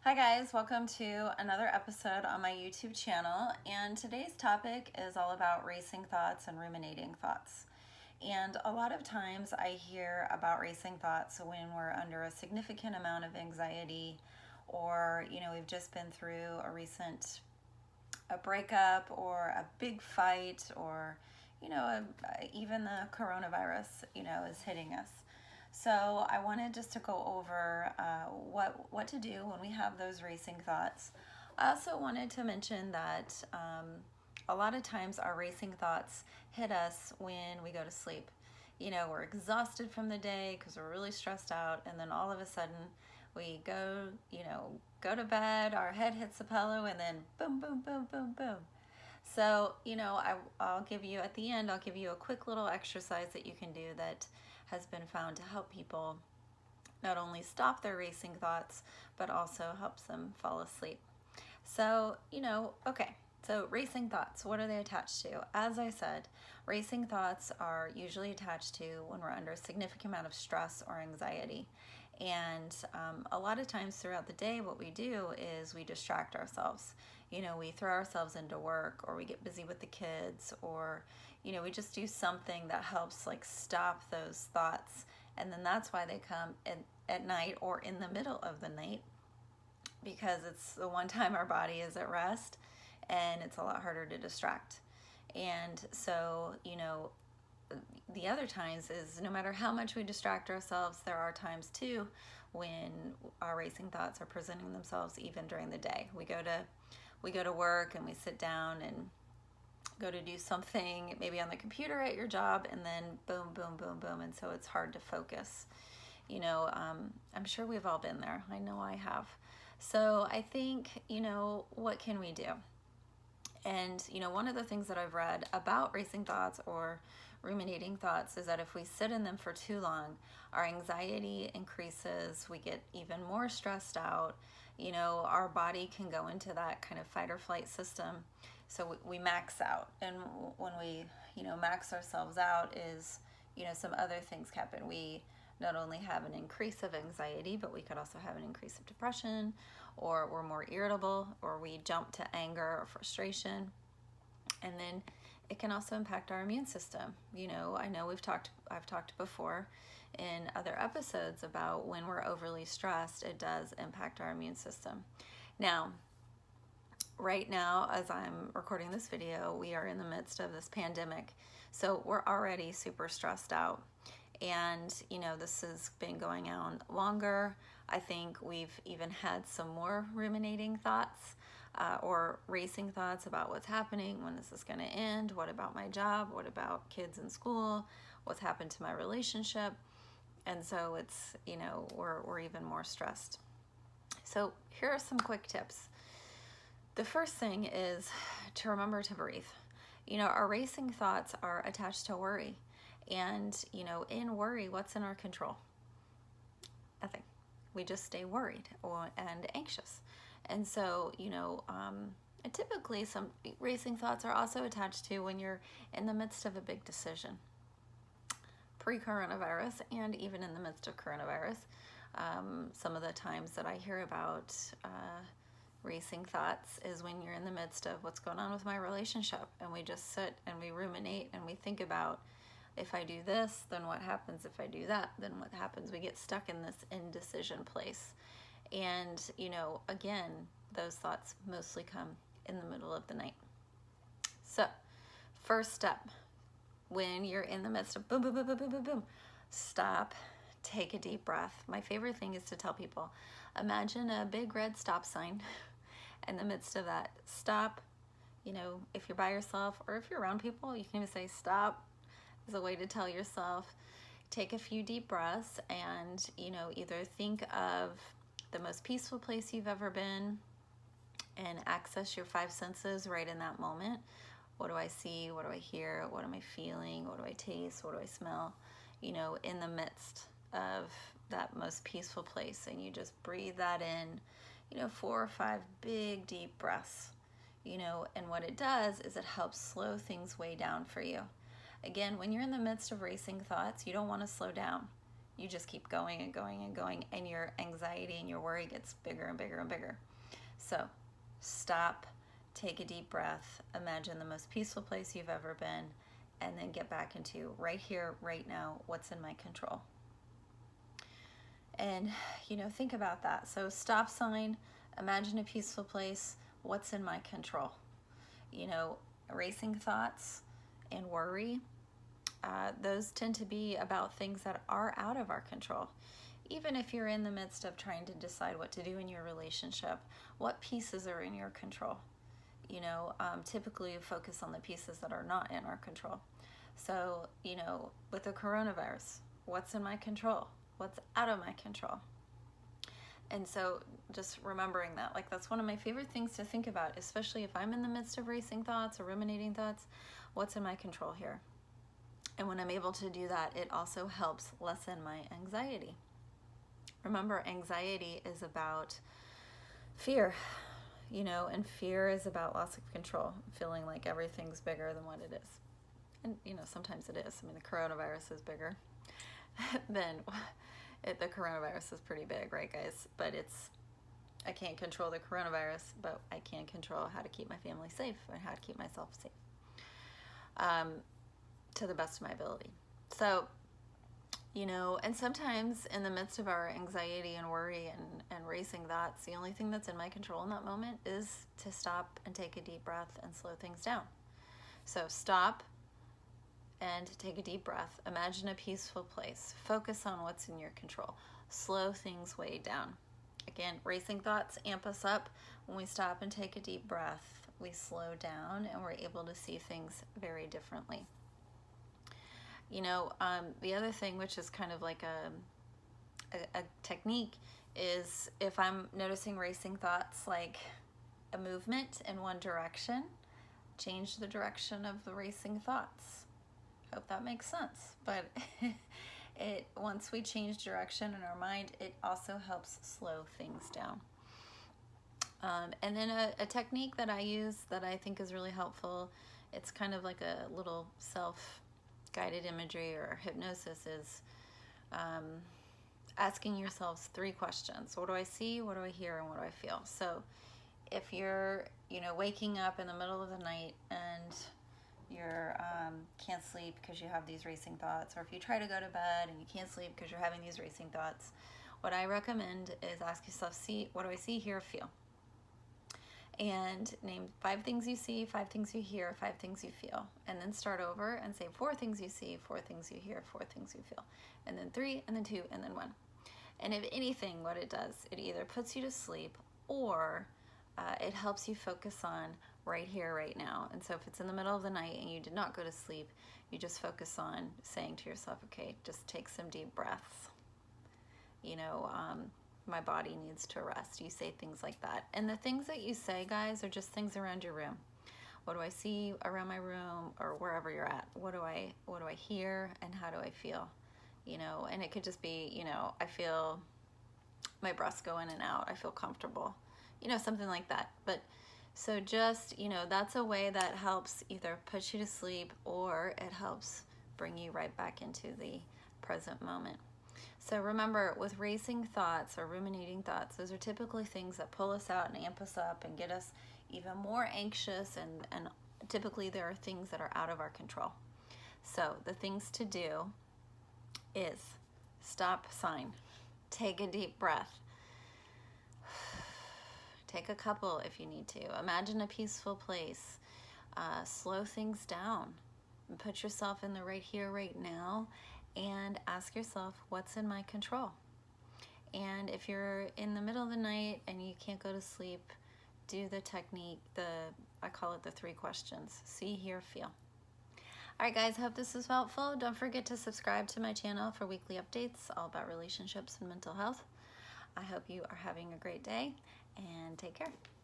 Hi guys, welcome to another episode on my YouTube channel, and today's topic is all about racing thoughts and ruminating thoughts. And a lot of times I hear about racing thoughts when we're under a significant amount of anxiety, or we've just been through a breakup or a big fight, or even the coronavirus is hitting us. So I wanted just to go over what to do when we have those racing thoughts. I also wanted to mention that a lot of times our racing thoughts hit us when we go to sleep. We're exhausted from the day because we're really stressed out, and then all of a sudden we go to bed, our head hits the pillow, and then boom, boom, boom, boom, boom. So, I'll give you, at the end, I'll give you a quick little exercise that you can do that has been found to help people not only stop their racing thoughts, but also helps them fall asleep. So, okay, so racing thoughts, what are they attached to? As I said, racing thoughts are usually attached to when we're under a significant amount of stress or anxiety. And a lot of times throughout the day, what we do is we distract ourselves. We throw ourselves into work, or we get busy with the kids, or we just do something that helps stop those thoughts. And then that's why they come at night or in the middle of the night, because it's the one time our body is at rest and it's a lot harder to distract. And so, the other times is no matter how much we distract ourselves, there are times too when our racing thoughts are presenting themselves even during the day. We go to work and we sit down and go to do something maybe on the computer at your job, and then boom, boom, boom, boom, and so it's hard to focus. I'm sure we've all been there. I know I have. So I think, what can we do? And, one of the things that I've read about racing thoughts or ruminating thoughts is that if we sit in them for too long, our anxiety increases, we get even more stressed out, our body can go into that kind of fight or flight system. So we max out. And when we, max ourselves out is, some other things happen. We not only have an increase of anxiety, but we could also have an increase of depression, or we're more irritable, or we jump to anger or frustration. And then it can also impact our immune system. I know I've talked before in other episodes about when we're overly stressed, it does impact our immune system. Now, right now, as I'm recording this video, we are in the midst of this pandemic. So we're already super stressed out. And, this has been going on longer. I think we've even had some more ruminating thoughts or racing thoughts about what's happening. When is this going to end? What about my job? What about kids in school? What's happened to my relationship? And so it's, we're even more stressed. So here are some quick tips. The first thing is to remember to breathe. Our racing thoughts are attached to worry. And, in worry, what's in our control? Nothing. We just stay worried and anxious. And so, typically some racing thoughts are also attached to when you're in the midst of a big decision. Pre-coronavirus and even in the midst of coronavirus, some of the times that I hear about racing thoughts is when you're in the midst of what's going on with my relationship, and we just sit and we ruminate and we think about, if I do this, then what happens? If I do that, then what happens? We get stuck in this indecision place. And, again, those thoughts mostly come in the middle of the night. So, first step, when you're in the midst of boom, boom, boom, boom, boom, boom, boom, stop, take a deep breath. My favorite thing is to tell people, imagine a big red stop sign. In the midst of that, stop. If you're by yourself or if you're around people, you can even say stop. Is a way to tell yourself, take a few deep breaths, and either think of the most peaceful place you've ever been and access your five senses right in that moment. What do I see? What do I hear? What am I feeling? What do I taste? What do I smell? In the midst of that most peaceful place, and you just breathe that in, 4 or 5 big deep breaths, and what it does is it helps slow things way down for you. Again, when you're in the midst of racing thoughts, you don't want to slow down. you just keep going and going and going, and your anxiety and your worry gets bigger and bigger and bigger. So stop, take a deep breath, imagine the most peaceful place you've ever been, and then get back into right here, right now, what's in my control. And, think about that. So stop sign, imagine a peaceful place, what's in my control. Racing thoughts and worry, those tend to be about things that are out of our control. Even if you're in the midst of trying to decide what to do in your relationship, what pieces are in your control? Typically you focus on the pieces that are not in our control. So, with the coronavirus, what's in my control? What's out of my control? And so just remembering that, that's one of my favorite things to think about, especially if I'm in the midst of racing thoughts or ruminating thoughts, what's in my control here? And when I'm able to do that, it also helps lessen my anxiety. Remember, anxiety is about fear, and fear is about loss of control, feeling like everything's bigger than what it is. And, sometimes it is. I mean, the coronavirus is bigger than the coronavirus is pretty big, right, guys? But I can't control the coronavirus, but I can control how to keep my family safe and how to keep myself safe to the best of my ability. So, and sometimes in the midst of our anxiety and worry and racing thoughts, the only thing that's in my control in that moment is to stop and take a deep breath and slow things down. So stop and take a deep breath. Imagine a peaceful place. Focus on what's in your control. Slow things way down. Again, racing thoughts amp us up. When we stop and take a deep breath, we slow down and we're able to see things very differently. The other thing, which is kind of like a technique, is if I'm noticing racing thoughts like a movement in one direction, change the direction of the racing thoughts. Hope that makes sense. But once we change direction in our mind, it also helps slow things down. And then a technique that I use that I think is really helpful, it's kind of like a little self-guided imagery or hypnosis, is asking yourselves 3 questions. What do I see? What do I hear? And what do I feel? So if you're, waking up in the middle of the night and you're can't sleep because you have these racing thoughts, or if you try to go to bed and you can't sleep because you're having these racing thoughts, what I recommend is ask yourself, what do I see, hear, feel? And name 5 things you see, 5 things you hear, 5 things you feel. And then start over and say 4 things you see, 4 things you hear, 4 things you feel. And then 3, and then 2, and then 1. And if anything, what it does, it either puts you to sleep or it helps you focus on right here, right now. And so if it's in the middle of the night and you did not go to sleep, you just focus on saying to yourself, okay, just take some deep breaths. My body needs to rest. You say things like that. And the things that you say, guys, are just things around your room. What do I see around my room or wherever you're at? What do I hear and how do I feel? And it could just be, I feel my breaths go in and out. I feel comfortable, something like that. But so just, that's a way that helps either put you to sleep or it helps bring you right back into the present moment. So remember, with racing thoughts or ruminating thoughts, those are typically things that pull us out and amp us up and get us even more anxious, and typically there are things that are out of our control. So the things to do is stop sign, take a deep breath, take a couple if you need to, imagine a peaceful place, slow things down, and put yourself in the right here, right now, and ask yourself, what's in my control? And if you're in the middle of the night and you can't go to sleep, do the technique, I call it the 3 questions. See, hear, feel. All right, guys, hope this was helpful. Don't forget to subscribe to my channel for weekly updates all about relationships and mental health. I hope you are having a great day, and take care.